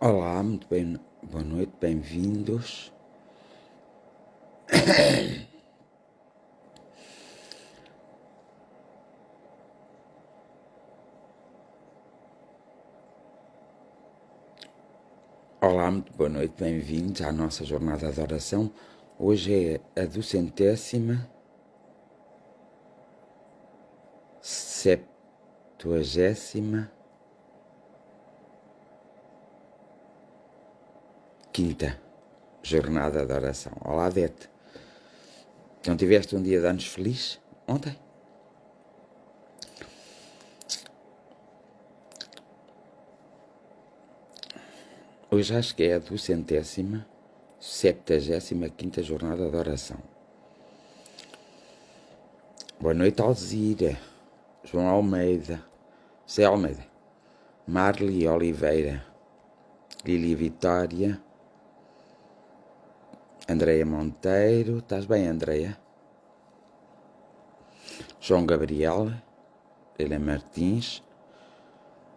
Olá, muito bem, boa noite, bem-vindos. Olá, muito boa noite, bem-vindos à nossa jornada de oração. Hoje é a 200ª, 70ª, quinta jornada de oração. Olá, Dete. Não tiveste um dia de anos feliz ontem? Hoje acho que é a 200ª, 75ª jornada de oração. Boa noite, Alzira, João Almeida, Zé Almeida, Marli Oliveira, Lili Vitória, Andreia Monteiro, estás bem, Andreia? João Gabriel, Helena Martins,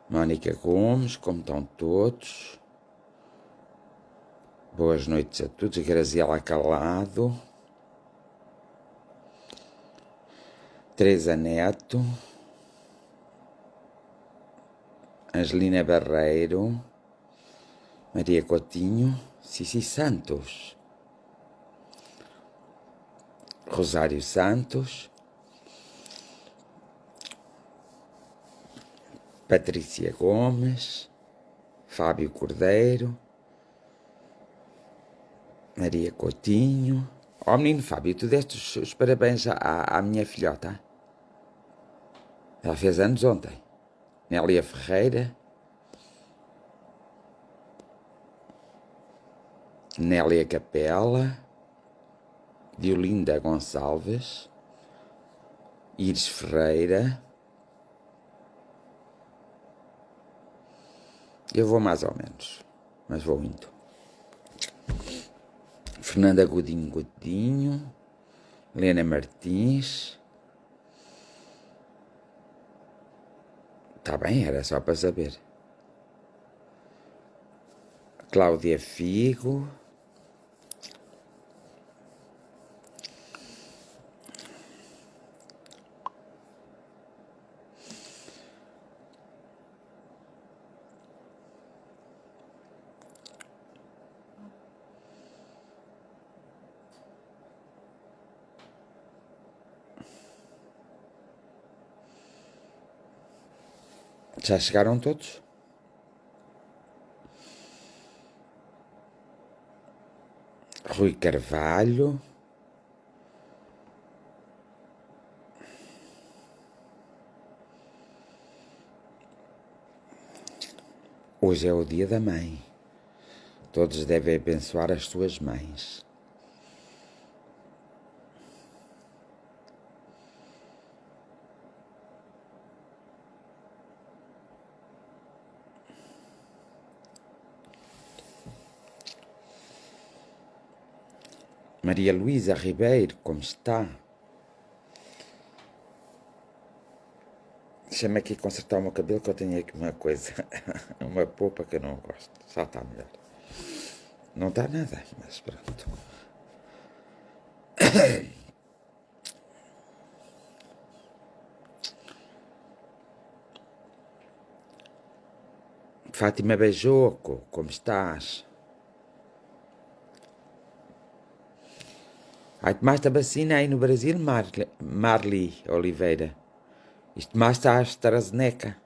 Mónica Gomes, como estão todos? Boas noites a todos. Graziela Calado, Teresa Neto, Angelina Barreiro, Maria Coutinho, Cici Santos, Rosário Santos, Patrícia Gomes, Fábio Cordeiro, Maria Coutinho. Ó menino Fábio, tu deste os parabéns à minha filhota. Ela fez anos ontem. Nélia Ferreira, Nélia Capela, Diolinda Gonçalves, Iris Ferreira. Eu vou mais ou menos, mas vou indo. Fernanda Godinho, Helena Martins. Está bem, era só para saber. Cláudia Figo. Já chegaram todos? Rui Carvalho. Hoje é o dia da mãe. Todos devem abençoar as suas mães. Maria Luísa Ribeiro, como está? Deixa-me aqui consertar o meu cabelo, que eu tenho aqui uma coisa, uma polpa que eu não gosto. Já está melhor. Não está nada, mas pronto. Fátima Beijoco, como estás? Ai, tomaste a vacina aí no Brasil, Marli Oliveira? Isto tomaste a AstraZeneca?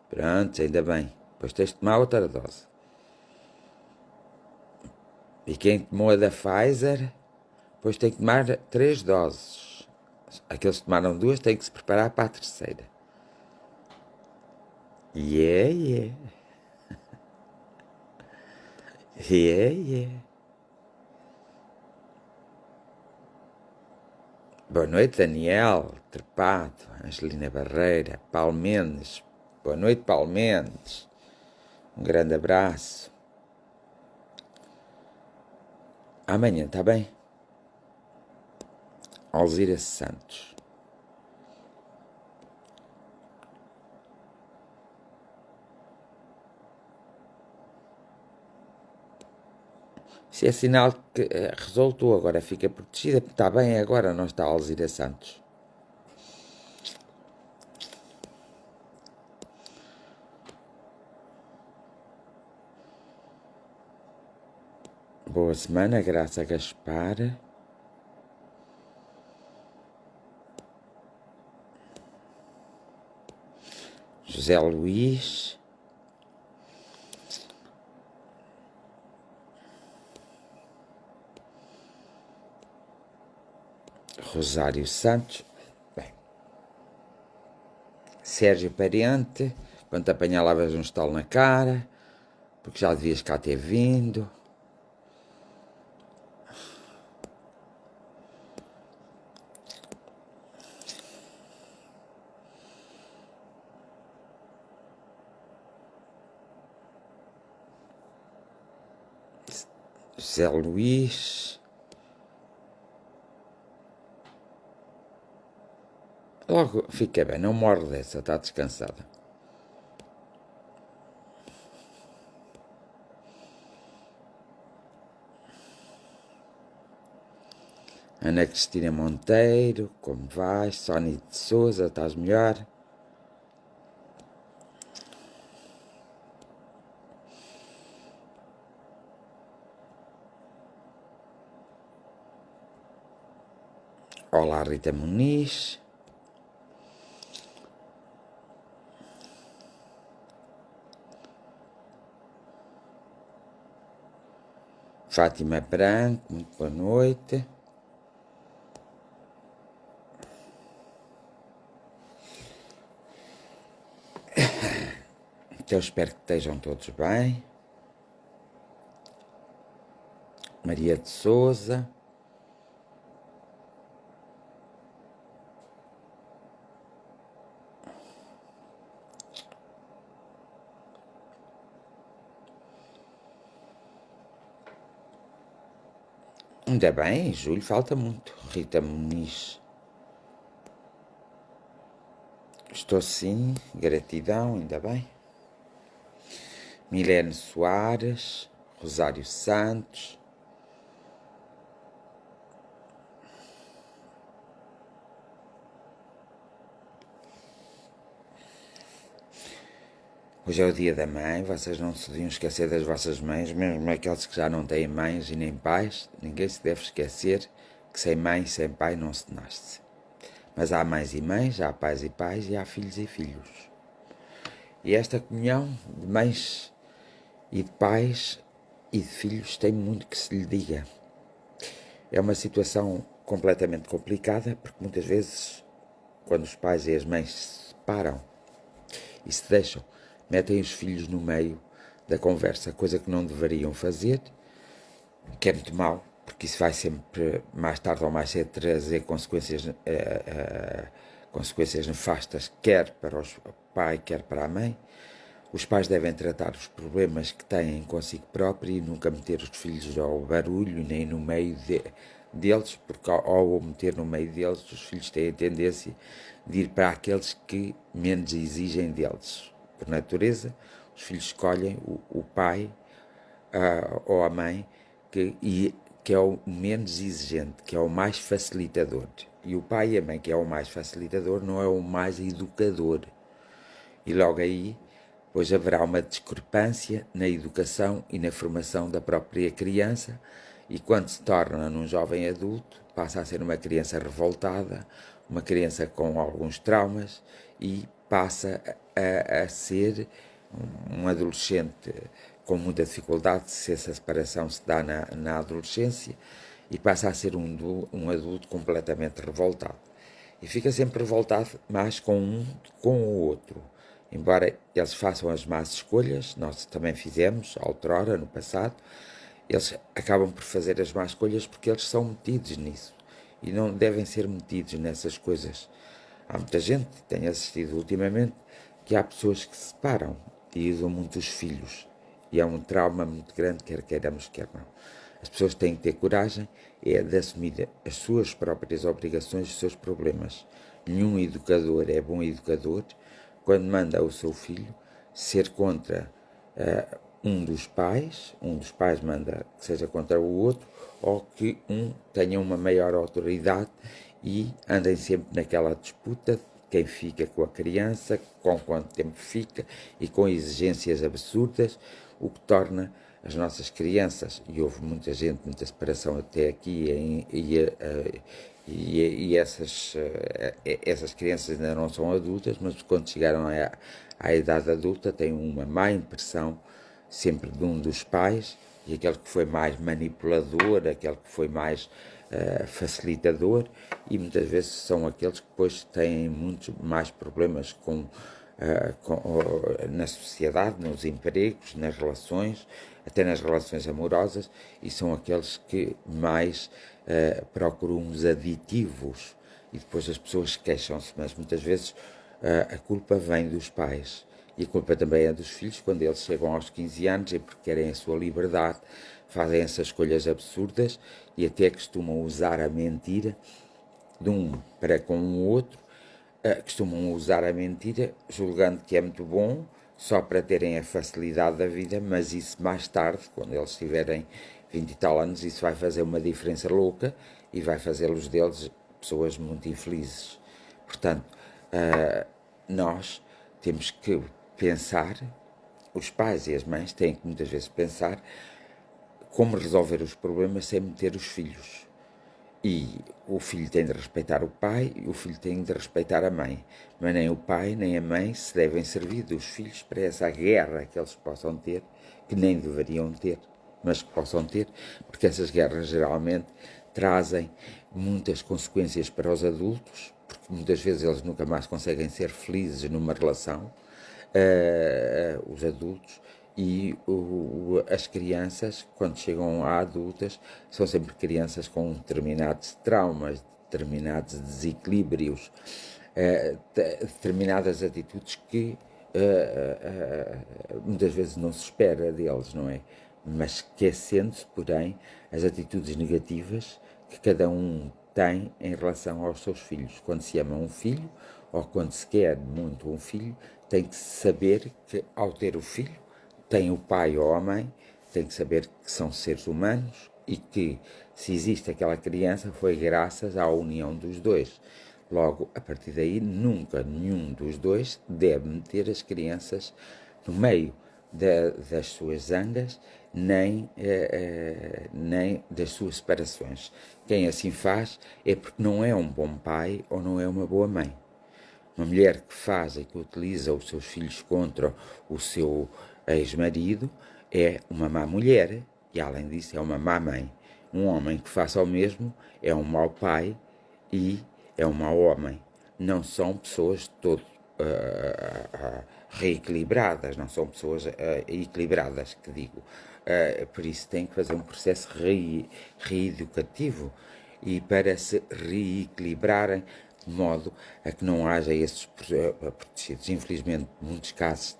Pronto, ainda bem. Depois tens de tomar outra dose. E quem tomou a da Pfizer, depois tem que tomar 3 doses. Aqueles que tomaram 2 têm que se preparar para a terceira. Yeah. Boa noite, Daniel, Trepado, Angelina Barreira, Paulo Mendes. Boa noite, Paulo Mendes. Um grande abraço. Amanhã, está bem? Alzira Santos. Isso é sinal que resultou, agora fica protegida. Está bem agora, não está a Alzira Santos. Boa semana, Graça Gaspar. José Luís. Rosário Santos. Bem. Sérgio Parente. Quando te apanhar lavas um estalo na cara, porque já devias cá ter vindo. José Luís. Logo fica bem, não morre dessa, está descansada. Ana Cristina Monteiro, como vais? Sónia de Souza, estás melhor? Olá, Rita Muniz. Fátima Branco, muito boa noite. Então espero que estejam todos bem. Maria de Souza. Ainda bem, em julho falta muito. Rita Muniz. Estou sim, gratidão, ainda bem. Milene Soares, Rosário Santos. Hoje é o dia da mãe, vocês não se deviam esquecer das vossas mães, mesmo aqueles que já não têm mães e nem pais. Ninguém se deve esquecer que sem mãe e sem pai não se nasce. Mas há mães e mães, há pais e pais e há filhos e filhos. E esta comunhão de mães e de pais e de filhos tem muito que se lhe diga. É uma situação completamente complicada, porque muitas vezes, quando os pais e as mães se separam e se deixam, metem os filhos no meio da conversa, coisa que não deveriam fazer, que é muito mau, porque isso vai sempre, mais tarde ou mais cedo, trazer consequências nefastas, quer para o pai, quer para a mãe. Os pais devem tratar os problemas que têm consigo próprio e nunca meter os filhos ao barulho, nem no meio deles, porque ao meter no meio deles, os filhos têm a tendência de ir para aqueles que menos exigem deles. Por natureza, os filhos escolhem o pai ou a mãe que é o menos exigente, que é o mais facilitador. E o pai e a mãe, que é o mais facilitador, não é o mais educador. E logo aí, pois haverá uma discrepância na educação e na formação da própria criança, e quando se torna num jovem adulto, passa a ser uma criança revoltada, uma criança com alguns traumas, e passa a ser um adolescente com muita dificuldade, se essa separação se dá na adolescência, e passa a ser um adulto completamente revoltado. E fica sempre revoltado mais com um com o outro. Embora eles façam as más escolhas, nós também fizemos, outrora, no passado, eles acabam por fazer as más escolhas porque eles são metidos nisso. E não devem ser metidos nessas coisas. Há muita gente, tem assistido ultimamente, que há pessoas que se separam e usam muito os filhos. E é um trauma muito grande, quer queiramos, quer não. As pessoas têm que ter coragem de assumir as suas próprias obrigações e os seus problemas. Nenhum educador é bom educador quando manda o seu filho ser contra um dos pais manda que seja contra o outro, ou que um tenha uma maior autoridade e andem sempre naquela disputa de quem fica com a criança, com quanto tempo fica e com exigências absurdas, o que torna as nossas crianças, e houve muita gente, muita separação até aqui, e essas crianças ainda não são adultas, mas quando chegaram à idade adulta têm uma má impressão sempre de um dos pais, e aquele que foi mais manipulador, aquele que foi mais facilitador, e muitas vezes são aqueles que depois têm muitos mais problemas na sociedade, nos empregos, nas relações, até nas relações amorosas, e são aqueles que mais procuram os aditivos, e depois as pessoas queixam-se, mas muitas vezes a culpa vem dos pais. E a culpa também é dos filhos, quando eles chegam aos 15 anos e porque querem a sua liberdade, fazem essas escolhas absurdas e até costumam usar a mentira de um para com o outro, costumam usar a mentira julgando que é muito bom, só para terem a facilidade da vida, mas isso mais tarde, quando eles tiverem 20 e tal anos, isso vai fazer uma diferença louca e vai fazê-los deles pessoas muito infelizes. Portanto, nós temos que pensar, os pais e as mães têm que muitas vezes pensar como resolver os problemas sem meter os filhos. E o filho tem de respeitar o pai e o filho tem de respeitar a mãe. Mas nem o pai nem a mãe se devem servir dos filhos para essa guerra que eles possam ter, que nem deveriam ter, mas que possam ter, porque essas guerras geralmente trazem muitas consequências para os adultos, porque muitas vezes eles nunca mais conseguem ser felizes numa relação, os adultos, e as crianças, quando chegam a adultas, são sempre crianças com determinados traumas, determinados desequilíbrios, determinadas atitudes que muitas vezes não se espera deles, não é? Mas esquecendo-se, porém, as atitudes negativas que cada um tem em relação aos seus filhos. Quando se ama um filho, ou quando se quer muito um filho, tem que saber que, ao ter o filho, tem o pai ou a mãe, tem que saber que são seres humanos e que, se existe aquela criança, foi graças à união dos dois. Logo, a partir daí, nunca nenhum dos dois deve meter as crianças no meio das suas zangas, nem das suas separações. Quem assim faz é porque não é um bom pai ou não é uma boa mãe. Uma mulher que faz e que utiliza os seus filhos contra o seu ex-marido é uma má mulher e, além disso, é uma má mãe. Um homem que faça o mesmo é um mau pai e é um mau homem. Não são pessoas todo reequilibradas, não são pessoas equilibradas, que digo. Por isso tem que fazer um processo reeducativo e para se reequilibrarem de modo a que não haja esses protegidos. Infelizmente, muitos casos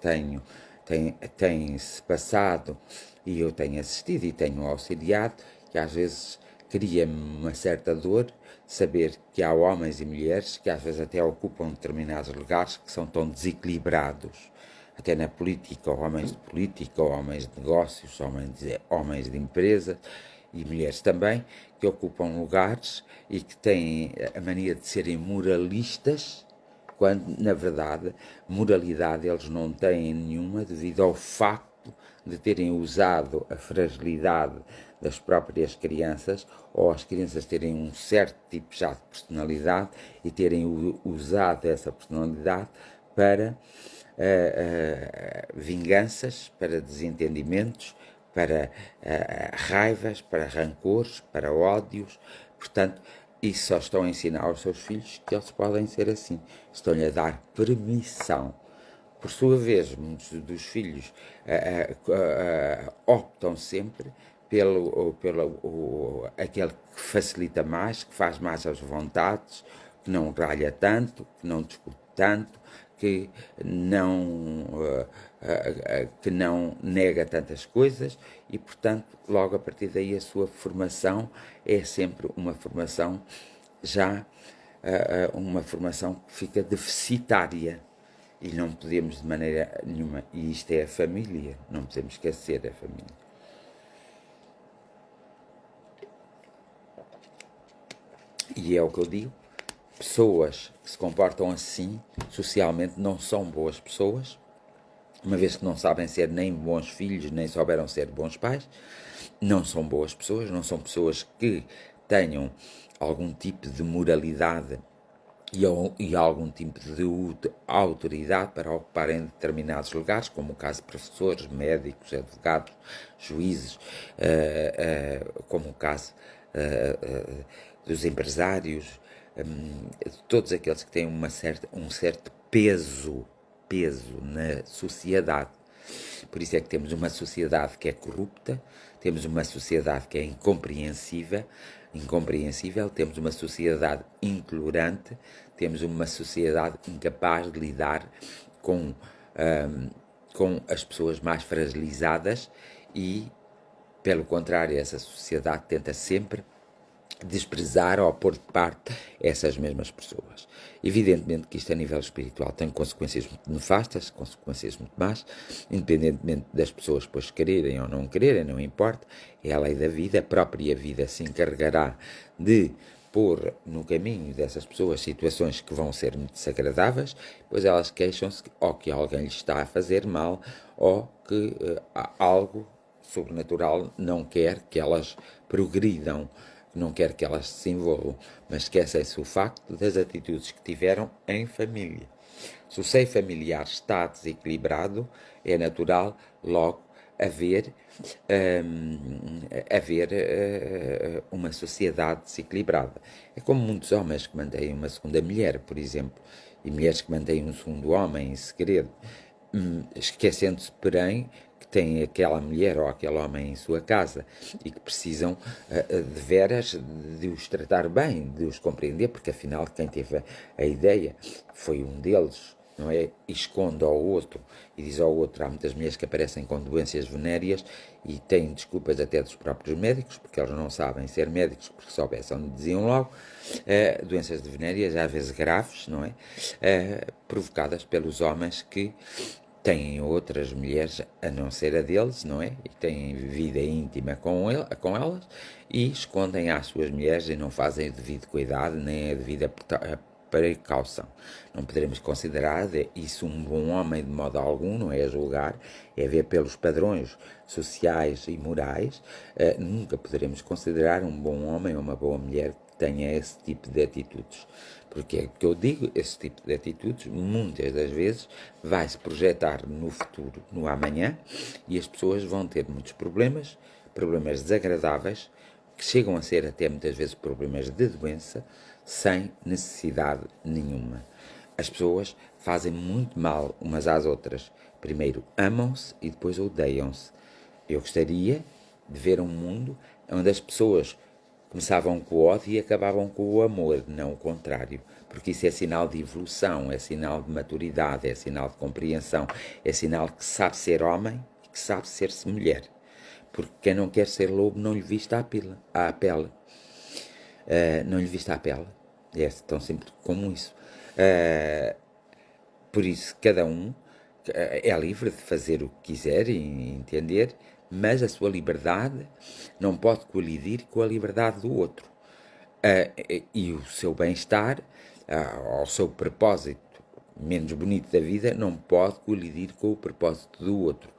têm-se passado e eu tenho assistido e tenho auxiliado, que às vezes cria-me uma certa dor saber que há homens e mulheres que às vezes até ocupam determinados lugares que são tão desequilibrados, até na política, homens de política, homens de negócios, homens de empresa e mulheres também, que ocupam lugares e que têm a mania de serem moralistas, quando, na verdade, moralidade eles não têm nenhuma devido ao facto de terem usado a fragilidade das próprias crianças ou as crianças terem um certo tipo já de personalidade e terem usado essa personalidade para vinganças, para desentendimentos, para raivas, para rancores, para ódios. Portanto, e só estão a ensinar aos seus filhos que eles podem ser assim. Estão-lhe a dar permissão. Por sua vez, muitos dos filhos optam sempre pelo aquele que facilita mais, que faz mais as vontades, que não ralha tanto, que não discute tanto, que não nega tantas coisas e, portanto, logo a partir daí a sua formação é sempre uma formação uma formação que fica deficitária E não podemos de maneira nenhuma, e isto é a família, não podemos esquecer a família. E é o que eu digo, pessoas que se comportam assim, socialmente, não são boas pessoas, uma vez que não sabem ser nem bons filhos, nem souberam ser bons pais, não são boas pessoas, não são pessoas que tenham algum tipo de moralidade e algum tipo de autoridade para ocuparem determinados lugares, como o caso de professores, médicos, advogados, juízes, como o caso dos empresários, de todos aqueles que têm um certo peso na sociedade. Por isso é que temos uma sociedade que é corrupta, temos uma sociedade que é incompreensível, temos uma sociedade intolerante, temos uma sociedade incapaz de lidar com, com as pessoas mais fragilizadas e, pelo contrário, essa sociedade tenta sempre desprezar ou pôr de parte essas mesmas pessoas. Evidentemente que isto a nível espiritual tem consequências muito nefastas, consequências muito más, independentemente das pessoas depois quererem ou não quererem, não importa, é a lei da vida, a própria vida se encarregará de pôr no caminho dessas pessoas situações que vão ser muito desagradáveis, pois elas queixam-se ou que alguém lhes está a fazer mal ou que algo sobrenatural não quer que elas progridam, não quer que elas se envolvam, mas esquecem-se o facto das atitudes que tiveram em família. Se o seio familiar está desequilibrado, é natural logo haver uma sociedade desequilibrada. É como muitos homens que mantêm uma segunda mulher, por exemplo, e mulheres que mantêm um segundo homem em segredo, esquecendo-se, porém, que têm aquela mulher ou aquele homem em sua casa e que precisam de veras de os tratar bem, de os compreender, porque afinal quem teve a ideia foi um deles, não é? E esconde ao outro e diz ao outro. Há muitas mulheres que aparecem com doenças venéreas e têm desculpas até dos próprios médicos, porque eles não sabem ser médicos, porque soubessem, diziam logo, doenças venéreas, às vezes graves, não é? Provocadas pelos homens que têm outras mulheres a não ser a deles, não é? E têm vida íntima com elas e escondem às suas mulheres e não fazem o devido cuidado nem a devida precaução. Não poderemos considerar isso um bom homem de modo algum, não é a julgar, é ver pelos padrões sociais e morais. Nunca poderemos considerar um bom homem ou uma boa mulher que tenha esse tipo de atitudes. Porque é que eu digo, esse tipo de atitudes, muitas das vezes, vai-se projetar no futuro, no amanhã, e as pessoas vão ter muitos problemas, problemas desagradáveis, que chegam a ser até muitas vezes problemas de doença, sem necessidade nenhuma. As pessoas fazem muito mal umas às outras. Primeiro amam-se e depois odeiam-se. Eu gostaria de ver um mundo onde as pessoas começavam com o ódio e acabavam com o amor, não o contrário, porque isso é sinal de evolução, é sinal de maturidade, é sinal de compreensão, é sinal que sabe ser homem e que sabe ser-se mulher. Porque quem não quer ser lobo não lhe vista a pele. Não lhe vista a pele. É tão simples como isso. Por isso, cada um é livre de fazer o que quiser e entender, mas a sua liberdade não pode colidir com a liberdade do outro. E o seu bem-estar, o seu propósito menos bonito da vida, não pode colidir com o propósito do outro.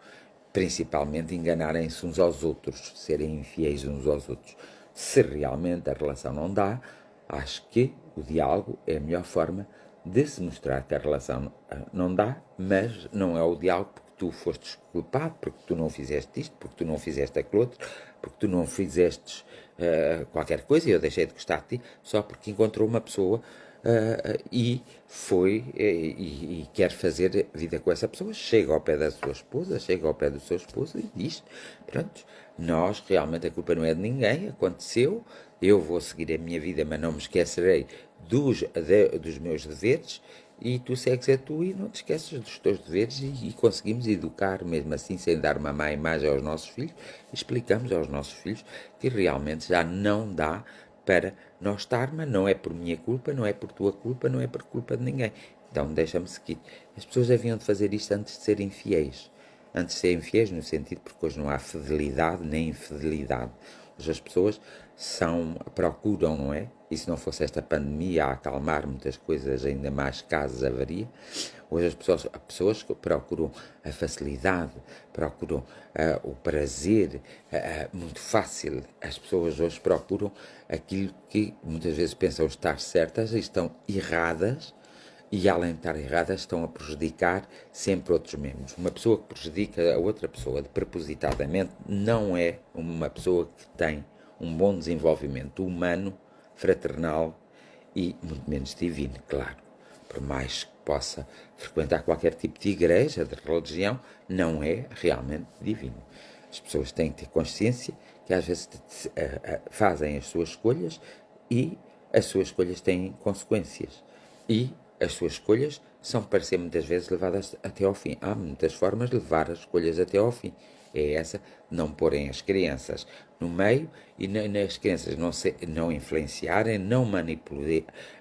Principalmente enganarem-se uns aos outros, serem infiéis uns aos outros. Se realmente a relação não dá, acho que o diálogo é a melhor forma de se mostrar que a relação não dá, mas não é o diálogo porque tu fostes culpado, porque tu não fizeste isto, porque tu não fizeste aquilo outro, porque tu não fizestes qualquer coisa e eu deixei de gostar de ti, só porque encontrou uma pessoa e quer fazer vida com essa pessoa, chega ao pé da sua esposa, chega ao pé do seu esposo e diz, pronto, nós realmente a culpa não é de ninguém, aconteceu, eu vou seguir a minha vida, mas não me esquecerei dos meus deveres, e tu segues a tu e não te esqueces dos teus deveres e conseguimos educar, mesmo assim, sem dar uma má imagem aos nossos filhos, explicamos aos nossos filhos que realmente já não dá para nós estar, mas não é por minha culpa, não é por tua culpa, não é por culpa de ninguém. Então deixa-me seguir. As pessoas haviam de fazer isto antes de serem fiéis. Antes de serem fiéis no sentido porque hoje não há fidelidade nem infidelidade. Hoje as pessoas procuram, não é? E se não fosse esta pandemia a acalmar muitas coisas, ainda mais casos haveria. Hoje as pessoas procuram a facilidade, procuram o prazer muito fácil. As pessoas hoje procuram aquilo que muitas vezes pensam estar certas e estão erradas, e além de estar erradas, estão a prejudicar sempre outros membros. Uma pessoa que prejudica a outra pessoa propositadamente não é uma pessoa que tem um bom desenvolvimento humano, fraternal e muito menos divino, claro. Por mais que possa frequentar qualquer tipo de igreja, de religião, não é realmente divino. As pessoas têm que ter consciência que às vezes fazem as suas escolhas e as suas escolhas têm consequências. E as suas escolhas são, para ser muitas vezes, levadas até ao fim. Há muitas formas de levar as escolhas até ao fim. É essa de não porem as crianças no meio e nas crianças não influenciarem, não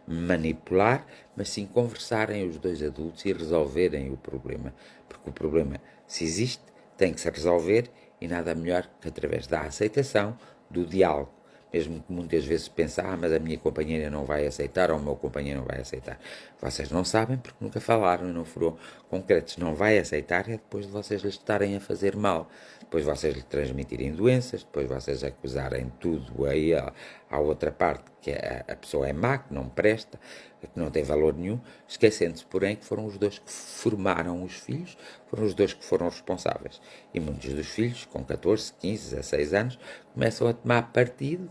manipular, mas sim conversarem os dois adultos e resolverem o problema. Porque o problema, se existe, tem que se resolver e nada melhor que através da aceitação, do diálogo. Mesmo que muitas vezes pensem, mas a minha companheira não vai aceitar ou o meu companheiro não vai aceitar. Vocês não sabem porque nunca falaram e não foram concretos. Não vai aceitar é depois de vocês lhe estarem a fazer mal. Depois vocês lhe transmitirem doenças, depois vocês acusarem tudo aí à outra parte, que a pessoa é má, que não presta, que não tem valor nenhum, esquecendo-se, porém, que foram os dois que formaram os filhos, foram os dois que foram responsáveis. E muitos dos filhos, com 14, 15, 16 anos, começam a tomar partido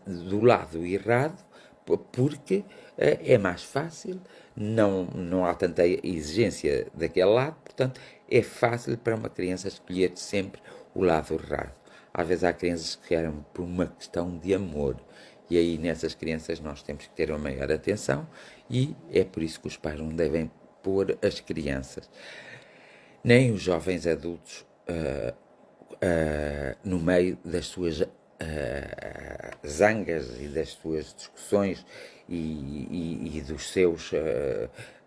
do lado errado, porque é mais fácil, não há tanta exigência daquele lado, portanto, é fácil para uma criança escolher sempre o lado errado. Às vezes há crianças que querem por uma questão de amor, e aí nessas crianças nós temos que ter uma maior atenção, e é por isso que os pais não devem pôr as crianças, nem os jovens adultos, no meio das suas zangas e das suas discussões e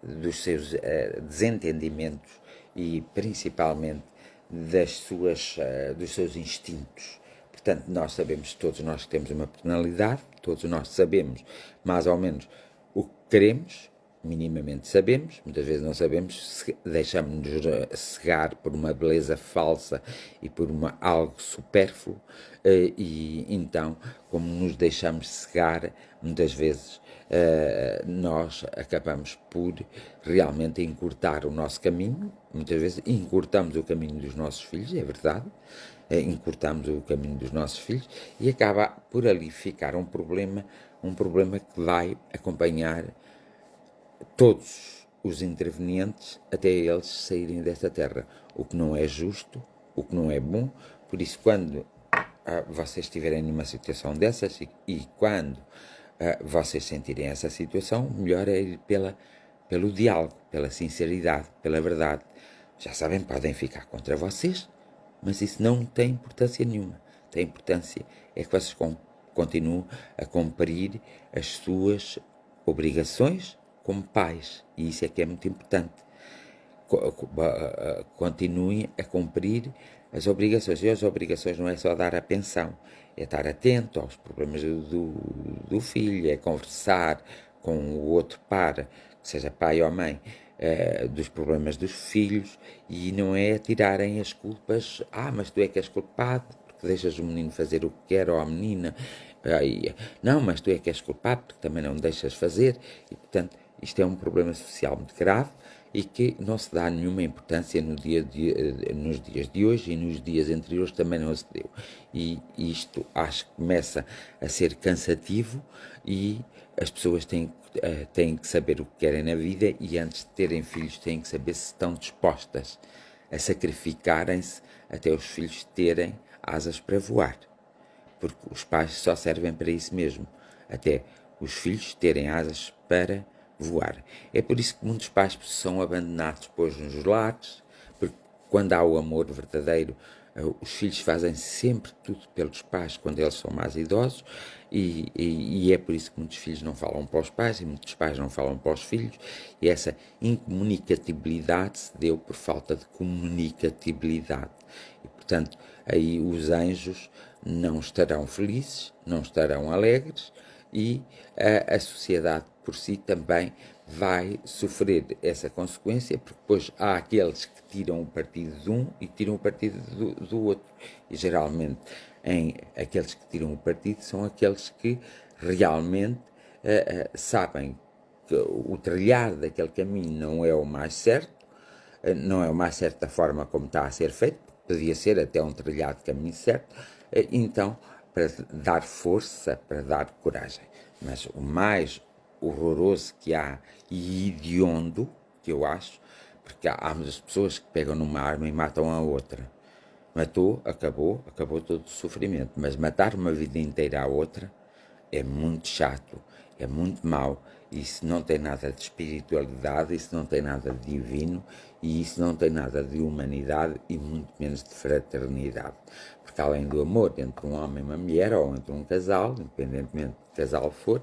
dos seus desentendimentos e principalmente dos seus instintos. Portanto, nós sabemos, todos nós que temos uma personalidade, todos nós sabemos mais ou menos o que queremos, minimamente sabemos, muitas vezes não sabemos, deixamos-nos cegar por uma beleza falsa e por algo supérfluo, e então, como nos deixamos cegar, muitas vezes nós acabamos por realmente encurtar o nosso caminho, muitas vezes encurtamos o caminho dos nossos filhos, é verdade, encurtamos o caminho dos nossos filhos e acaba por ali ficar um problema que vai acompanhar todos os intervenientes até eles saírem desta terra, o que não é justo, o que não é bom. Por isso, quando vocês estiverem numa situação dessas e quando vocês sentirem essa situação, melhor é ir pelo diálogo, pela sinceridade, pela verdade. Já sabem, podem ficar contra vocês, mas isso não tem importância nenhuma. Tem importância é que vocês continuem a cumprir as suas obrigações como pais, e isso é que é muito importante. Continuem a cumprir as obrigações, e as obrigações não é só dar a pensão, é estar atento aos problemas do filho, é conversar com o outro par, seja pai ou mãe, dos problemas dos filhos, e não é tirarem as culpas, mas tu é que és culpado, porque deixas o menino fazer o que quer, ou a menina, não, mas tu é que és culpado, porque também não deixas fazer, e portanto, isto é um problema social muito grave e que não se dá nenhuma importância nos dias de hoje e nos dias anteriores também não se deu. E isto acho que começa a ser cansativo e as pessoas têm que saber o que querem na vida e antes de terem filhos têm que saber se estão dispostas a sacrificarem-se até os filhos terem asas para voar. Porque os pais só servem para isso mesmo, até os filhos terem asas para voar. É por isso que muitos pais são abandonados depois nos lares, porque quando há o amor verdadeiro, Os filhos fazem sempre tudo pelos pais quando eles são mais idosos e é por isso que muitos filhos não falam para os pais e muitos pais não falam para os filhos, e essa incomunicatibilidade se deu por falta de comunicatibilidade. E, portanto, aí os anjos não estarão felizes, não estarão alegres, e a sociedade por si também vai sofrer essa consequência, porque depois há aqueles que tiram o partido de um e tiram o partido do outro. E geralmente aqueles que tiram o partido são aqueles que realmente sabem que o trilhar daquele caminho não é o mais certo, não é o mais certo da forma como está a ser feito, podia ser até um trilhado de caminho certo, então, para dar força, para dar coragem. Mas o mais horroroso que há e hediondo, que eu acho, porque há muitas pessoas que pegam numa arma e matam a outra. Matou, acabou todo o sofrimento. Mas matar uma vida inteira à outra é muito chato, é muito mau. Isso não tem nada de espiritualidade, isso não tem nada de divino, e isso não tem nada de humanidade e muito menos de fraternidade. Porque além do amor entre um homem e uma mulher, ou entre um casal, independentemente do que casal for,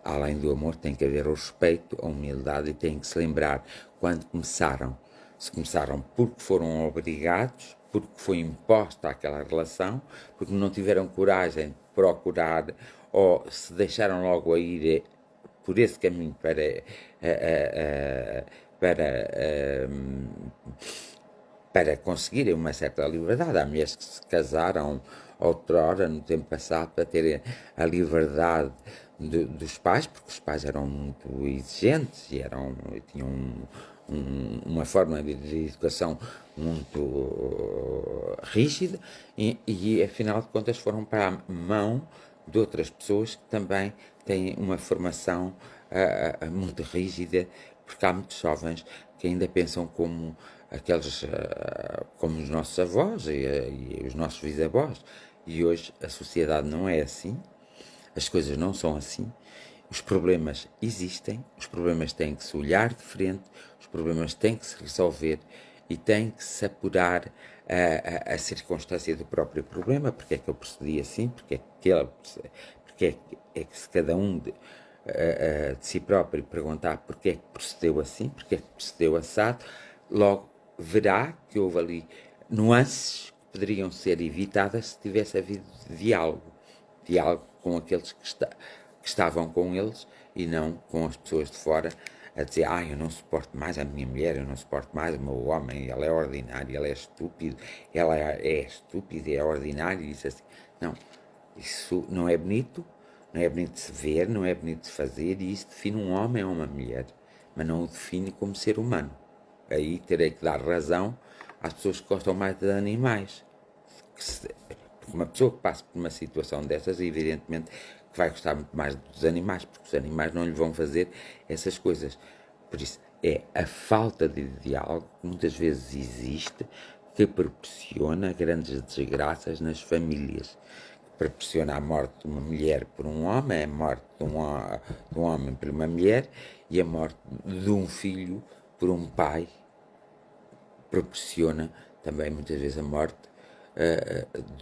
além do amor tem que haver o respeito, a humildade, e tem que se lembrar quando começaram. Se começaram porque foram obrigados, porque foi imposta aquela relação, porque não tiveram coragem de procurar, ou se deixaram logo a ir por esse caminho para conseguirem uma certa liberdade. Há mulheres que se casaram outrora, no tempo passado, para terem a liberdade dos pais, porque os pais eram muito exigentes e tinham uma forma de educação muito rígida, e afinal de contas foram para a mão de outras pessoas que também têm uma formação muito rígida, porque há muitos jovens que ainda pensam como aqueles, como os nossos avós e os nossos bisavós, e hoje a sociedade não é assim, as coisas não são assim. Os problemas existem, os problemas têm que se olhar de frente, os problemas têm que se resolver e tem que se apurar a circunstância do próprio problema, porque é que eu procedi assim, porque é que se cada um de si próprio perguntar porque é que procedeu assim, porque é que procedeu assado, logo verá que houve ali nuances que poderiam ser evitadas se tivesse havido diálogo com aqueles que estavam com eles e não com as pessoas de fora a dizer, eu não suporto mais a minha mulher, eu não suporto mais o meu homem, ele é ordinário, ele é estúpido, ela é estúpida, é ordinário, e isso assim. Não, isso não é bonito, não é bonito de se ver, não é bonito de se fazer, e isso define um homem ou uma mulher, mas não o define como ser humano. Aí terei que dar razão às pessoas que gostam mais de animais. Porque uma pessoa que passa por uma situação dessas, evidentemente que vai gostar muito mais dos animais, porque os animais não lhe vão fazer essas coisas. Por isso, é a falta de diálogo que muitas vezes existe que proporciona grandes desgraças nas famílias. Proporciona a morte de uma mulher por um homem, a morte de um homem por uma mulher, e a morte de um filho por um pai. Proporciona também muitas vezes a morte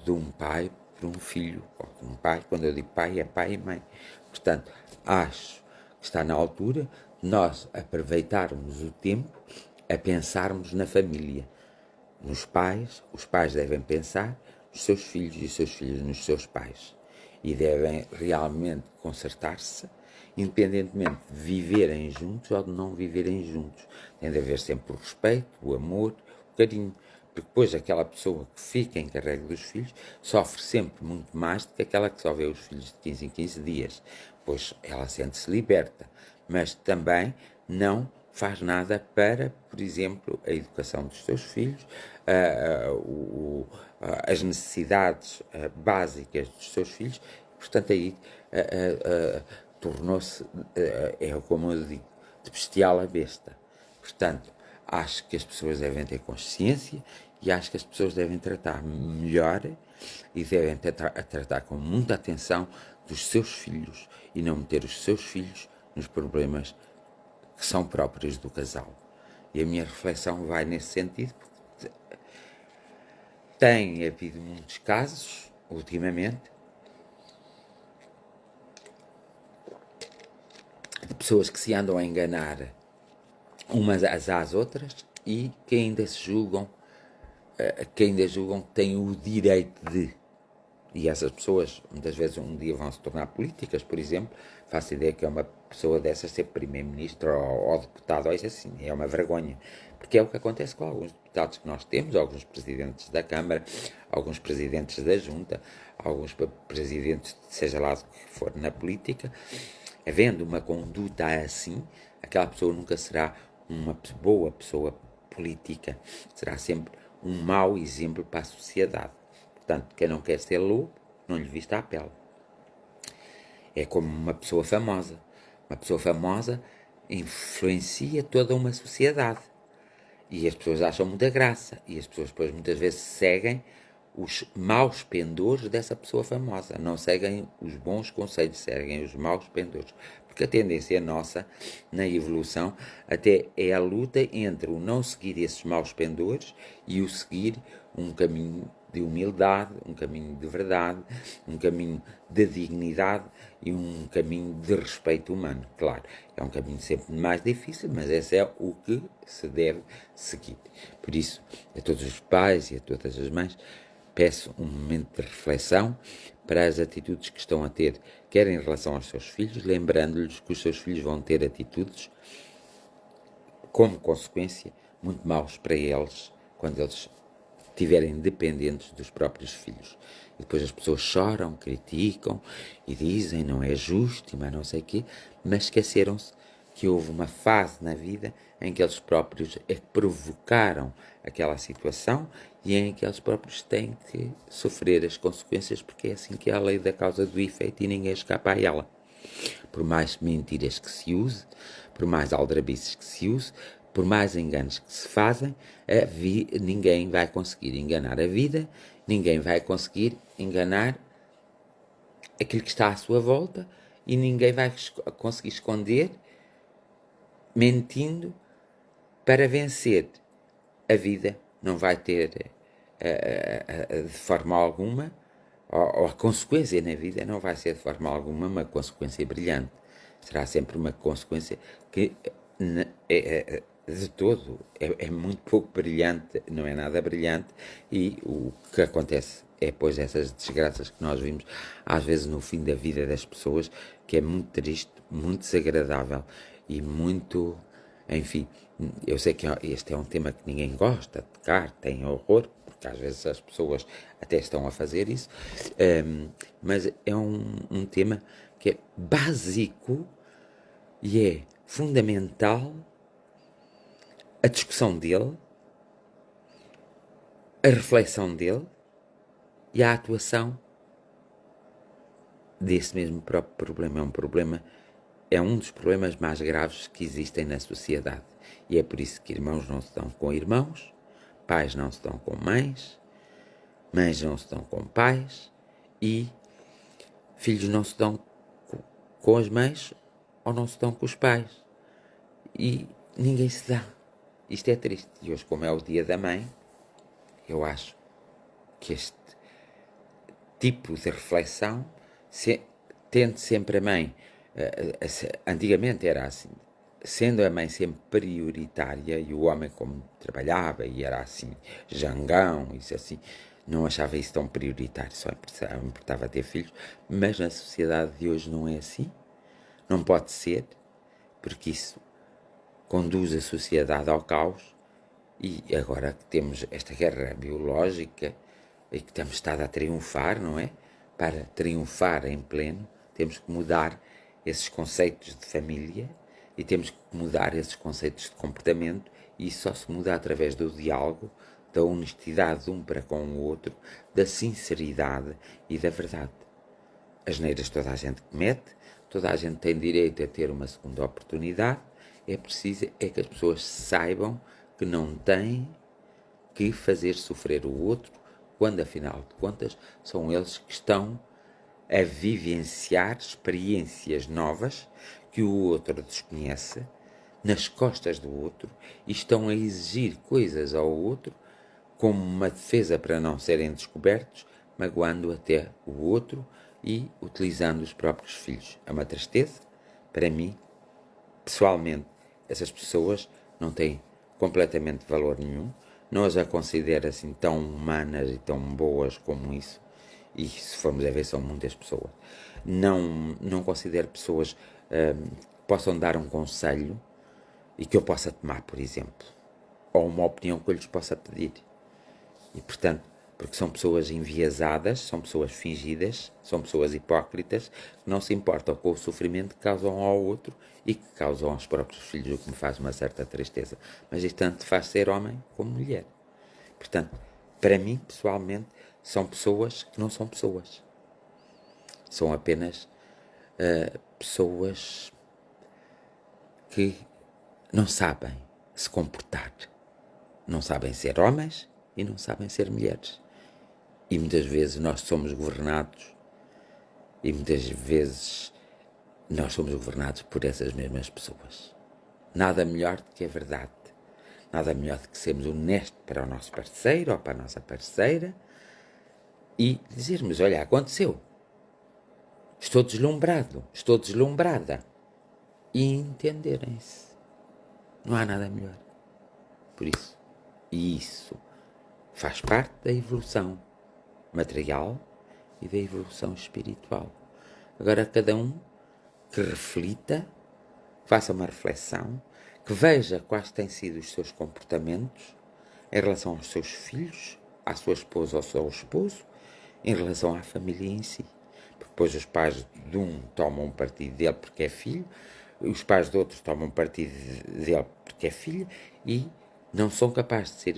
de um pai por um filho, ou de um pai, quando eu digo pai, é pai e mãe. Portanto, acho que está na altura de nós aproveitarmos o tempo a pensarmos na família, nos pais. Os pais devem pensar nos seus filhos e os seus filhos nos seus pais, e devem realmente consertar-se, independentemente de viverem juntos ou de não viverem juntos. Tem de haver sempre o respeito, o amor, o carinho, porque depois aquela pessoa que fica encarregue dos filhos sofre sempre muito mais do que aquela que só vê os filhos de 15 em 15 dias, pois ela sente-se liberta, mas também não faz nada para, por exemplo, a educação dos seus filhos, as necessidades básicas dos seus filhos. Portanto, aí tornou-se, como eu digo, de bestial a besta. Portanto, acho que as pessoas devem ter consciência, e acho que as pessoas devem tratar melhor e devem tratar com muita atenção dos seus filhos e não meter os seus filhos nos problemas que são próprios do casal. E a minha reflexão vai nesse sentido, porque Tem havido muitos casos, ultimamente, de pessoas que se andam a enganar umas às outras e que ainda se julgam, que têm o direito de. E essas pessoas, muitas vezes, um dia vão se tornar políticas, por exemplo. Faço ideia que é uma pessoa dessas ser primeiro-ministro ou deputado, ou isso assim, é uma vergonha. Porque é o que acontece com alguns deputados que nós temos, alguns presidentes da Câmara, alguns presidentes da Junta, alguns presidentes, seja lá do que for na política. Havendo uma conduta assim, aquela pessoa nunca será uma boa pessoa política, será sempre um mau exemplo para a sociedade. Portanto, quem não quer ser lobo, não lhe vista a pele. É como uma pessoa famosa. Uma pessoa famosa influencia toda uma sociedade. E as pessoas acham muita graça. E as pessoas depois muitas vezes seguem os maus pendores dessa pessoa famosa. Não seguem os bons conselhos, seguem os maus pendores. Porque a tendência nossa, na evolução, até é a luta entre o não seguir esses maus pendores e o seguir um caminho de humildade, um caminho de verdade, um caminho de dignidade e um caminho de respeito humano. Claro, é um caminho sempre mais difícil, mas esse é o que se deve seguir. Por isso, a todos os pais e a todas as mães, peço um momento de reflexão para as atitudes que estão a ter, quer em relação aos seus filhos, lembrando-lhes que os seus filhos vão ter atitudes, como consequência, muito maus para eles, quando eles estiverem dependentes dos próprios filhos. E depois as pessoas choram, criticam e dizem não é justo e mais não sei o quê, mas esqueceram-se que houve uma fase na vida em que eles próprios é que provocaram aquela situação e em que eles próprios têm que sofrer as consequências, porque é assim que é a lei da causa do efeito e ninguém escapa a ela. Por mais mentiras que se use, por mais aldrabices que se use, por mais enganos que se fazem, ninguém vai conseguir enganar a vida, ninguém vai conseguir enganar aquilo que está à sua volta e ninguém vai conseguir esconder, mentindo, para vencer. A vida não vai ter, de forma alguma, ou a consequência na vida não vai ser de forma alguma uma consequência brilhante. Será sempre uma consequência que de todo é muito pouco brilhante, não é nada brilhante, e o que acontece é, pois, essas desgraças que nós vimos às vezes no fim da vida das pessoas, que é muito triste, muito desagradável e muito, enfim, eu sei que este é um tema que ninguém gosta de tocar, tem horror, porque às vezes as pessoas até estão a fazer isso, mas é um tema que é básico e é fundamental a discussão dele, a reflexão dele e a atuação desse mesmo próprio problema. É um dos problemas mais graves que existem na sociedade. E é por isso que irmãos não se dão com irmãos, pais não se dão com mães, mães não se dão com pais e filhos não se dão com as mães ou não se dão com os pais. E ninguém se dá. Isto é triste. E hoje, como é o dia da mãe, eu acho que este tipo de reflexão, tendo sempre a mãe, antigamente era assim, sendo a mãe sempre prioritária e o homem como trabalhava e era assim, jangão, isso assim, não achava isso tão prioritário, só importava ter filhos, mas na sociedade de hoje não é assim, não pode ser, porque isso conduz a sociedade ao caos e agora que temos esta guerra biológica e que temos estado a triunfar, não é? Para triunfar em pleno, temos que mudar esses conceitos de família e temos que mudar esses conceitos de comportamento e isso só se muda através do diálogo, da honestidade de um para com o outro, da sinceridade e da verdade. As neiras toda a gente comete, toda a gente tem direito a ter uma segunda oportunidade, é preciso é que as pessoas saibam que não têm que fazer sofrer o outro, quando afinal de contas são eles que estão a vivenciar experiências novas que o outro desconhece, nas costas do outro, e estão a exigir coisas ao outro como uma defesa para não serem descobertos, magoando até o outro e utilizando os próprios filhos. É uma tristeza. Para mim, pessoalmente, essas pessoas não têm completamente valor nenhum. Não as considero assim tão humanas e tão boas como isso. E se formos a ver, são muitas pessoas. Não considero pessoas que possam dar um conselho e que eu possa tomar, por exemplo. Ou uma opinião que eu lhes possa pedir. E, portanto, porque são pessoas enviesadas, são pessoas fingidas, são pessoas hipócritas, que não se importam com o sofrimento que causam ao outro e que causam aos próprios filhos, o que me faz uma certa tristeza. Mas isto tanto faz ser homem como mulher. Portanto, para mim, pessoalmente, são pessoas que não são pessoas. São apenas pessoas que não sabem se comportar. Não sabem ser homens e não sabem ser mulheres. E muitas vezes nós somos governados por essas mesmas pessoas. Nada melhor do que a verdade. Nada melhor do que sermos honestos para o nosso parceiro ou para a nossa parceira e dizermos, olha, aconteceu. Estou deslumbrado, estou deslumbrada. E entenderem-se. Não há nada melhor. Por isso. E isso faz parte da evolução material e da evolução espiritual. Agora cada um que reflita, faça uma reflexão, que veja quais têm sido os seus comportamentos em relação aos seus filhos, à sua esposa ou ao seu esposo, em relação à família em si. Porque depois os pais de um tomam partido dele porque é filho, os pais de outros tomam partido dele porque é filho e não são capazes de ser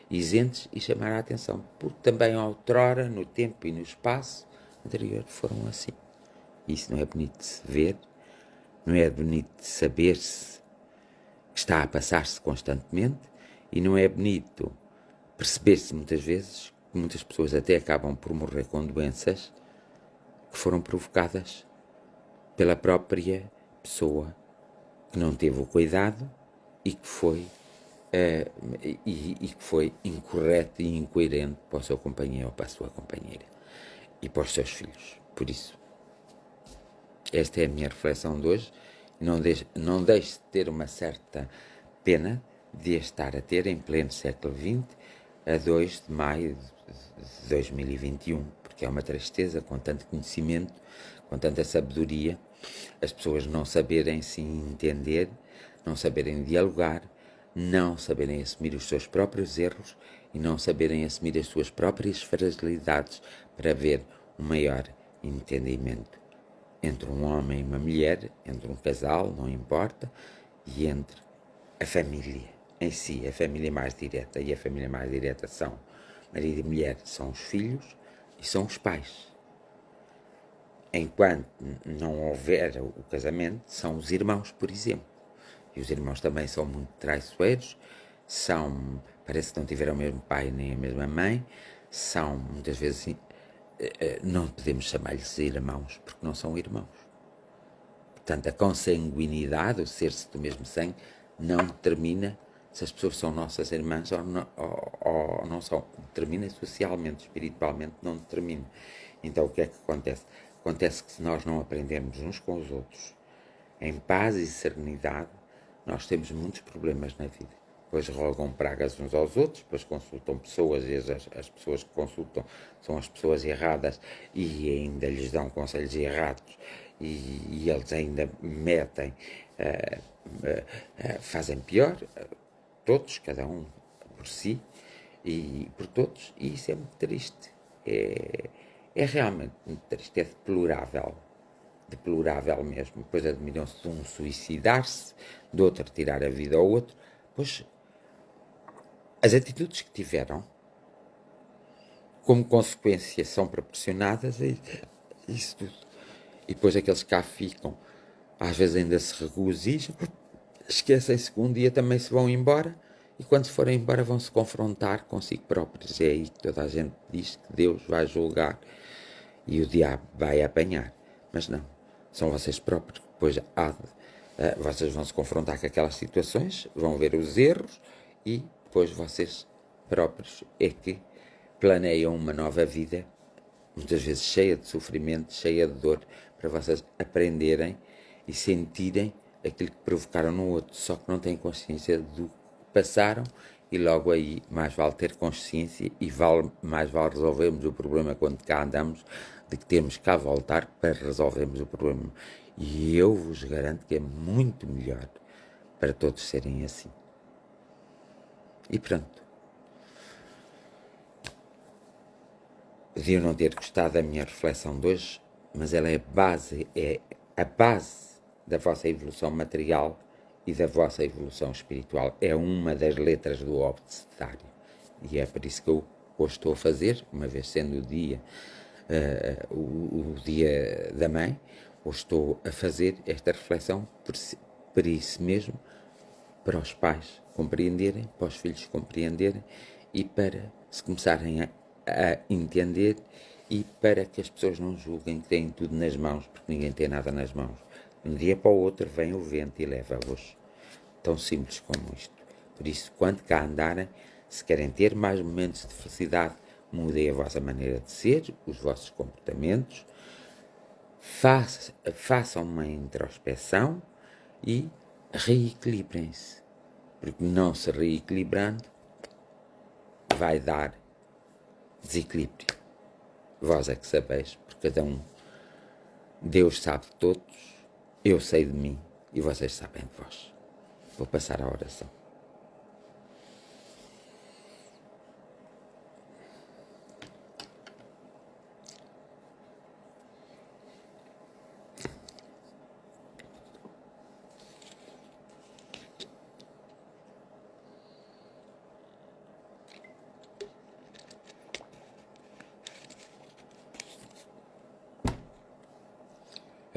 isentos e chamar a atenção, porque também outrora, no tempo e no espaço anterior, foram assim. Isso não é bonito de se ver, não é bonito de saber-se que está a passar-se constantemente e não é bonito perceber-se muitas vezes que muitas pessoas até acabam por morrer com doenças que foram provocadas pela própria pessoa que não teve o cuidado e que foi incorreto e incoerente para o seu companheiro ou para a sua companheira e para os seus filhos. Por isso, esta é a minha reflexão de hoje. Não deixe de ter uma certa pena de estar a ter em pleno século XX, a 2 de maio de 2021, porque é uma tristeza com tanto conhecimento, com tanta sabedoria, as pessoas não saberem se entender, não saberem dialogar, não saberem assumir os seus próprios erros e não saberem assumir as suas próprias fragilidades para haver um maior entendimento entre um homem e uma mulher, entre um casal, não importa, e entre a família em si, a família mais direta. E a família mais direta são marido e mulher, são os filhos e são os pais. Enquanto não houver o casamento, são os irmãos, por exemplo. E os irmãos também são muito traiçoeiros, parece que não tiveram o mesmo pai nem a mesma mãe, são muitas vezes, não podemos chamar-lhes irmãos, porque não são irmãos. Portanto, a consanguinidade, o ser-se do mesmo sangue, não determina se as pessoas são nossas irmãs ou não são. Determina socialmente, espiritualmente, não determina. Então, o que é que acontece? Acontece que se nós não aprendermos uns com os outros, em paz e serenidade, nós temos muitos problemas na vida. Depois rogam pragas uns aos outros, depois consultam pessoas e as pessoas que consultam são as pessoas erradas e ainda lhes dão conselhos errados e eles ainda metem, fazem pior, todos, cada um por si e por todos, e isso é muito triste. É realmente muito triste, é deplorável mesmo. Depois admiram-se de um suicidar-se, de outro tirar a vida ao outro, pois as atitudes que tiveram como consequência são proporcionadas a isso tudo. E depois aqueles que cá ficam, às vezes ainda se regozijam, esquecem-se que um dia também se vão embora e quando se forem embora vão se confrontar consigo próprios. É aí que toda a gente diz que Deus vai julgar e o diabo vai apanhar. Mas não, são vocês próprios que depois vocês vão se confrontar com aquelas situações, vão ver os erros e depois vocês próprios é que planeiam uma nova vida, muitas vezes cheia de sofrimento, cheia de dor, para vocês aprenderem e sentirem aquilo que provocaram no outro, só que não têm consciência do que passaram e logo aí mais vale ter consciência e mais vale resolvermos o problema quando cá andamos de que temos cá voltar para resolvermos o problema. E eu vos garanto que é muito melhor para todos serem assim. E pronto. Podiam não ter gostado da minha reflexão de hoje, mas ela é a base da vossa evolução material e da vossa evolução espiritual. É uma das letras do obsedário. E é por isso que eu hoje estou a fazer, uma vez sendo o dia, o dia da mãe, hoje estou a fazer esta reflexão por isso mesmo, para os pais compreenderem, para os filhos compreenderem e para se começarem a entender e para que as pessoas não julguem que têm tudo nas mãos, porque ninguém tem nada nas mãos. De um dia para o outro vem o vento e leva-vos. Tão simples como isto. Por isso, quando cá andarem, se querem ter mais momentos de felicidade, mudem a vossa maneira de ser, os vossos comportamentos, façam uma introspeção e reequilibrem-se. Porque não se reequilibrando, vai dar desequilíbrio. Vós é que sabeis, porque cada um, Deus sabe de todos, eu sei de mim e vocês sabem de vós. Vou passar à oração.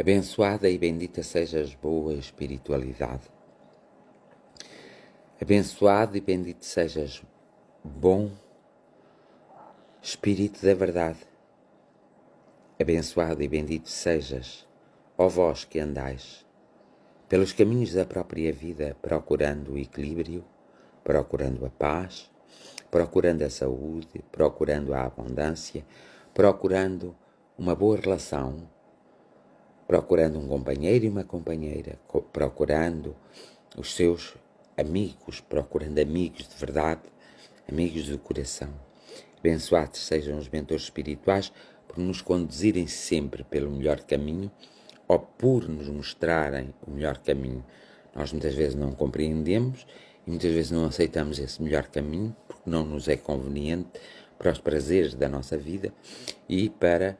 Abençoada e bendita sejas, boa espiritualidade. Abençoado e bendito sejas, bom Espírito da verdade. Abençoado e bendito sejas, ó vós que andais pelos caminhos da própria vida, procurando o equilíbrio, procurando a paz, procurando a saúde, procurando a abundância, procurando uma boa relação, procurando um companheiro e uma companheira, procurando os seus amigos, procurando amigos de verdade, amigos do coração. Abençoados sejam os mentores espirituais por nos conduzirem sempre pelo melhor caminho ou por nos mostrarem o melhor caminho. Nós muitas vezes não compreendemos e muitas vezes não aceitamos esse melhor caminho porque não nos é conveniente para os prazeres da nossa vida e para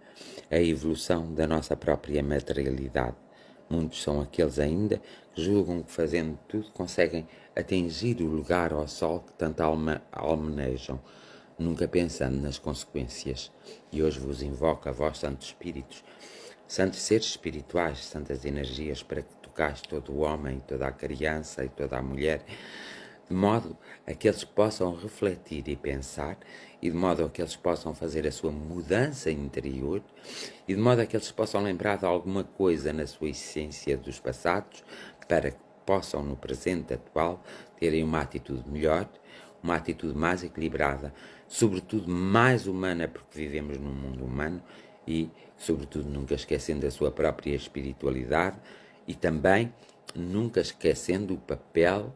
a evolução da nossa própria materialidade. Muitos são aqueles ainda que julgam que fazendo tudo conseguem atingir o lugar ao sol que tanto almejam, nunca pensando nas consequências. E hoje vos invoco a vós, santos espíritos, santos seres espirituais, santas energias, para que tocais todo o homem, toda a criança e toda a mulher, de modo a que eles possam refletir e pensar, e de modo a que eles possam fazer a sua mudança interior, e de modo a que eles possam lembrar de alguma coisa na sua essência dos passados, para que possam no presente atual terem uma atitude melhor, uma atitude mais equilibrada, sobretudo mais humana, porque vivemos num mundo humano, e sobretudo nunca esquecendo a sua própria espiritualidade e também nunca esquecendo o papel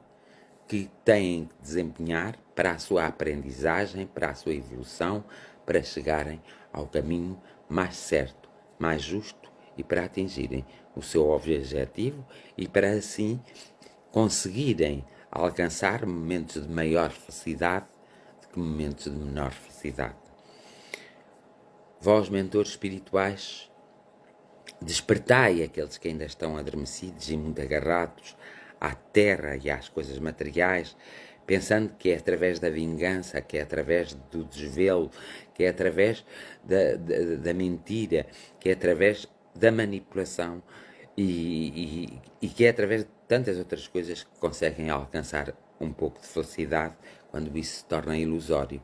que têm que desempenhar para a sua aprendizagem, para a sua evolução, para chegarem ao caminho mais certo, mais justo e para atingirem o seu objetivo e para assim conseguirem alcançar momentos de maior felicidade do que momentos de menor felicidade. Vós, mentores espirituais, despertai aqueles que ainda estão adormecidos e muito agarrados à terra e às coisas materiais, pensando que é através da vingança, que é através do desvelo, que é através da mentira, que é através da manipulação e que é através de tantas outras coisas que conseguem alcançar um pouco de felicidade quando isso se torna ilusório.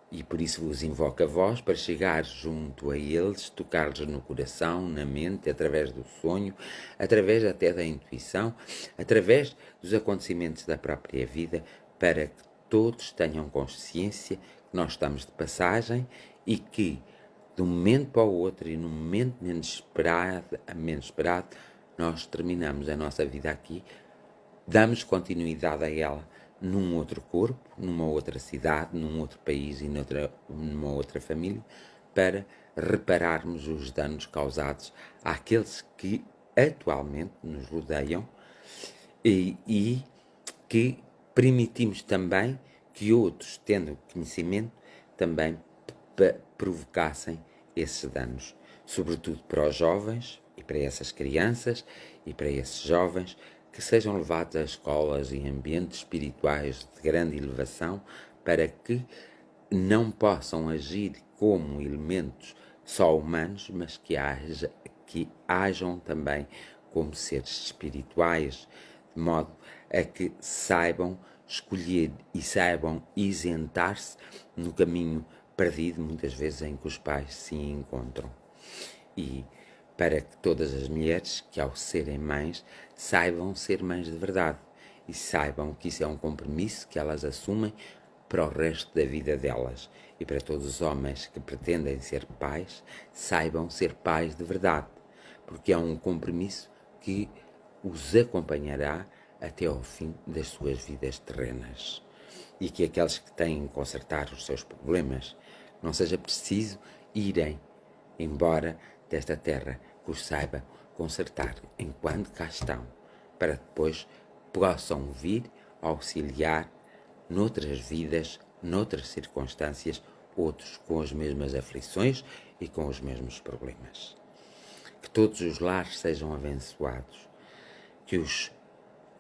E por isso vos invoco a vós para chegar junto a eles, tocar-lhes no coração, na mente, através do sonho, através até da intuição, através dos acontecimentos da própria vida, para que todos tenham consciência que nós estamos de passagem e que, de um momento para o outro e num momento menos esperado, nós terminamos a nossa vida aqui, damos continuidade a ela num outro corpo, numa outra cidade, num outro país e numa outra família, para repararmos os danos causados àqueles que atualmente nos rodeiam e que permitimos também que outros, tendo conhecimento, também provocassem esses danos, sobretudo para os jovens e para essas crianças e para esses jovens que sejam levados a escolas e ambientes espirituais de grande elevação para que não possam agir como elementos só humanos, mas que hajam também como seres espirituais, de modo a que saibam escolher e saibam isentar-se no caminho perdido, muitas vezes, em que os pais se encontram. E para que todas as mulheres, que ao serem mães, saibam ser mães de verdade e saibam que isso é um compromisso que elas assumem para o resto da vida delas. E para todos os homens que pretendem ser pais, saibam ser pais de verdade, porque é um compromisso que os acompanhará até ao fim das suas vidas terrenas. E que aqueles que têm que consertar os seus problemas não seja preciso irem embora desta terra, que os saiba consertar enquanto cá estão, para depois possam vir auxiliar noutras vidas, noutras circunstâncias, outros com as mesmas aflições e com os mesmos problemas. Que todos os lares sejam abençoados, que os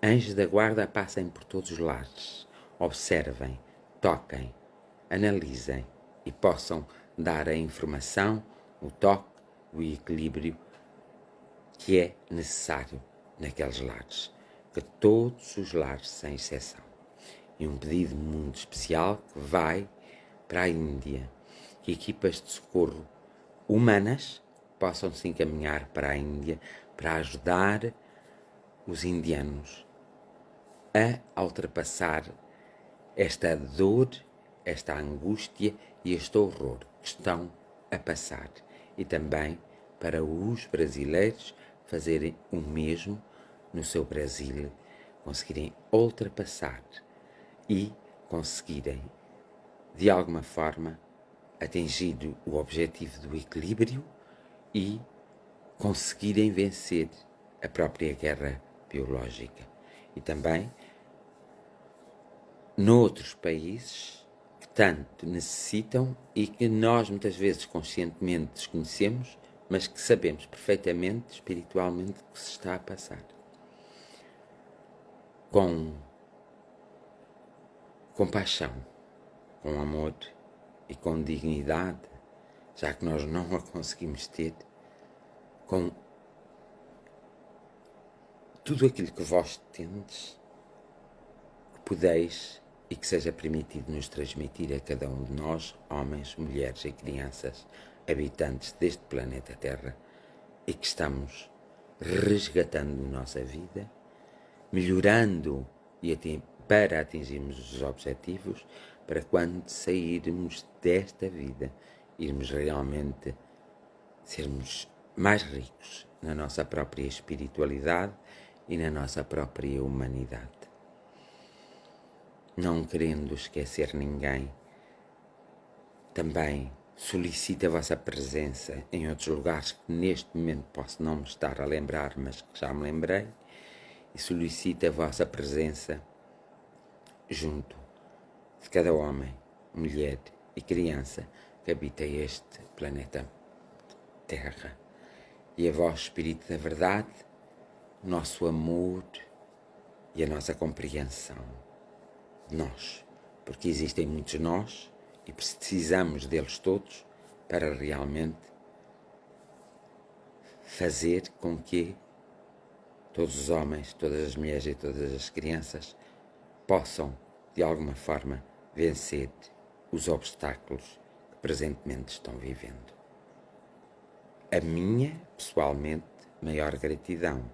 anjos da guarda passem por todos os lares, observem, toquem, analisem e possam dar a informação, o toque, o equilíbrio que é necessário naqueles lares. Que todos os lares, sem exceção. E um pedido muito especial que vai para a Índia, que equipas de socorro humanas possam se encaminhar para a Índia para ajudar os indianos a ultrapassar esta dor, esta angústia e este horror que estão a passar. E também para os brasileiros fazerem o mesmo no seu Brasil, conseguirem ultrapassar e conseguirem, de alguma forma, atingir o objetivo do equilíbrio e conseguirem vencer a própria guerra biológica. E também noutros países que tanto necessitam e que nós muitas vezes conscientemente desconhecemos, mas que sabemos perfeitamente, espiritualmente, o que se está a passar. Com compaixão, com amor e com dignidade, já que nós não a conseguimos ter, com tudo aquilo que vós tendes, que podeis e que seja permitido nos transmitir a cada um de nós, homens, mulheres e crianças, habitantes deste planeta Terra, e que estamos resgatando nossa vida, melhorando para atingirmos os objetivos, para quando sairmos desta vida, irmos realmente sermos mais ricos na nossa própria espiritualidade e na nossa própria humanidade. Não querendo esquecer ninguém, também solicito a vossa presença em outros lugares que neste momento posso não me estar a lembrar, mas que já me lembrei, e solicito a vossa presença junto de cada homem, mulher e criança que habita este planeta Terra. E a vós, Espírito da Verdade, o nosso amor e a nossa compreensão de nós, porque existem muitos nós e precisamos deles todos para realmente fazer com que todos os homens, todas as mulheres e todas as crianças possam, de alguma forma, vencer os obstáculos que presentemente estão vivendo. A minha, pessoalmente, maior gratidão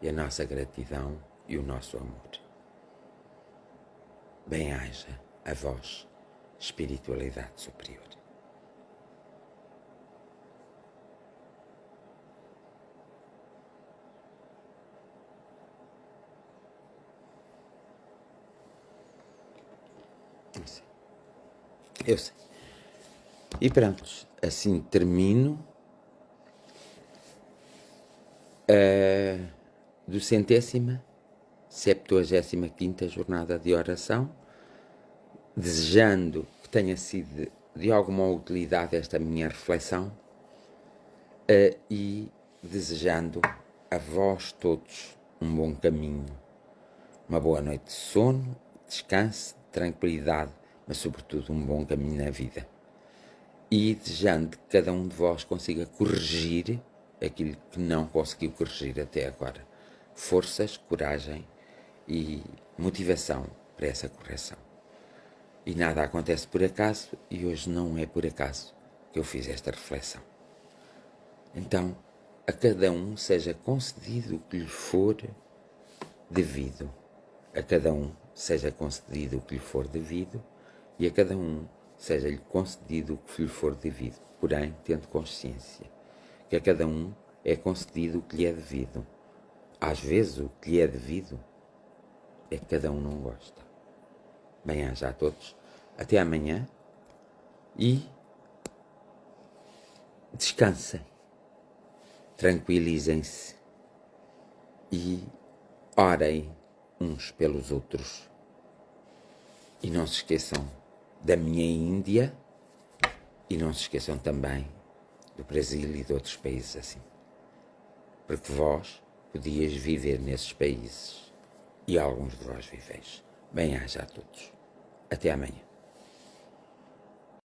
e a nossa gratidão e o nosso amor. bem-haja a vós, espiritualidade superior. Eu sei. E pronto, assim termino do 175ª jornada de oração, desejando que tenha sido de alguma utilidade esta minha reflexão e desejando a vós todos um bom caminho, uma boa noite de sono, descanso, tranquilidade, mas sobretudo um bom caminho na vida. E desejando que cada um de vós consiga corrigir aquilo que não conseguiu corrigir até agora. Forças, coragem e motivação para essa correção. E nada acontece por acaso, e hoje não é por acaso que eu fiz esta reflexão. Então, a cada um seja concedido o que lhe for devido. A cada um seja concedido o que lhe for devido, e a cada um seja-lhe concedido o que lhe for devido, porém, tendo consciência que a cada um é concedido o que lhe é devido. Às vezes, o que lhe é devido é que cada um não gosta. Bem-aja a todos. Até amanhã. E descansem. Tranquilizem-se. E orem uns pelos outros. E não se esqueçam da minha Índia. E não se esqueçam também do Brasil e de outros países assim. Porque vós podias viver nesses países. E alguns de vós viveis. Bem-aja a todos. Até amanhã.